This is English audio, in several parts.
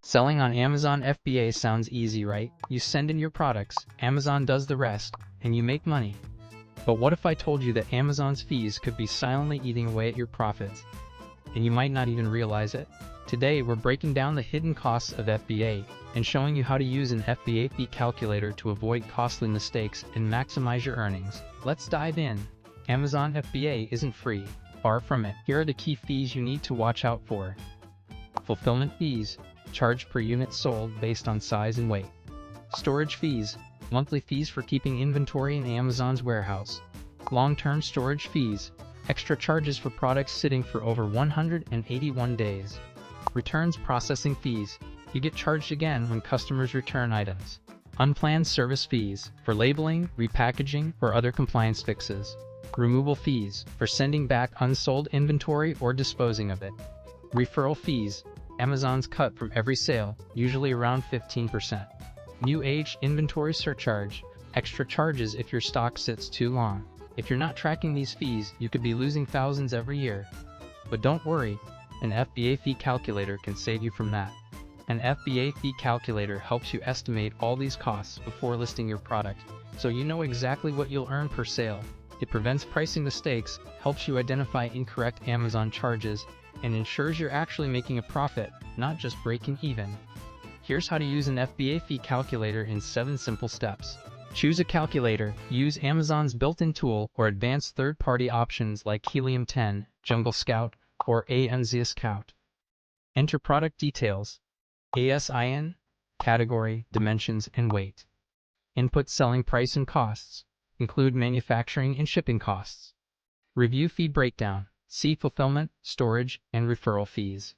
Selling on Amazon FBA sounds easy, right? You send in your products, Amazon does the rest, and you make money. But what if I told you that Amazon's fees could be silently eating away at your profits, and you might not even realize it? Today we're breaking down the hidden costs of FBA and showing you how to use an FBA fee calculator to avoid costly mistakes and maximize your earnings. Let's dive in. Amazon FBA isn't free, far from it. Here are the key fees you need to watch out for. Fulfillment fees, charged per unit sold based on size and weight. Storage fees, monthly fees for keeping inventory in Amazon's warehouse. Long-term storage fees, extra charges for products sitting for over 181 days. Returns processing fees, you get charged again when customers return items. Unplanned service fees, for labeling, repackaging, or other compliance fixes. Removal fees, for sending back unsold inventory or disposing of it. Referral fees, Amazon's cut from every sale, usually around 15%. New age inventory surcharge, extra charges if your stock sits too long. If you're not tracking these fees, you could be losing thousands every year. But don't worry, an FBA fee calculator can save you from that. An FBA fee calculator helps you estimate all these costs before listing your product, so you know exactly what you'll earn per sale. It prevents pricing mistakes, helps you identify incorrect Amazon charges, and ensures you're actually making a profit, not just breaking even. Here's how to use an FBA fee calculator in 7 simple steps. Choose a calculator. Use Amazon's built-in tool or advanced third-party options like Helium 10, AMZScout, or AMZScout. Enter product details, ASIN, category, dimensions, and weight. Input selling price and costs. Include manufacturing and shipping costs. Review fee breakdown. See fulfillment, storage, and referral fees.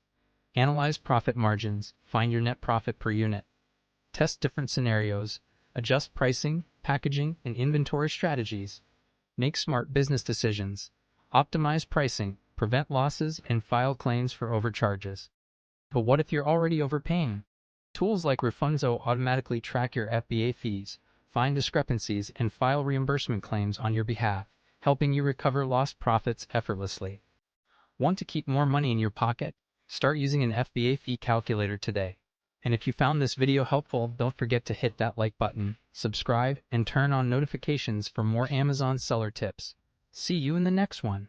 Analyze profit margins. Find your net profit per unit. Test different scenarios. Adjust pricing, packaging, and inventory strategies. Make smart business decisions. Optimize pricing, prevent losses, and file claims for overcharges. But what if you're already overpaying? Tools like Refunzo automatically track your FBA fees, find discrepancies, and file reimbursement claims on your behalf, helping you recover lost profits effortlessly. Want to keep more money in your pocket? Start using an FBA fee calculator today. And if you found this video helpful, don't forget to hit that like button, subscribe, and turn on notifications for more Amazon seller tips. See you in the next one.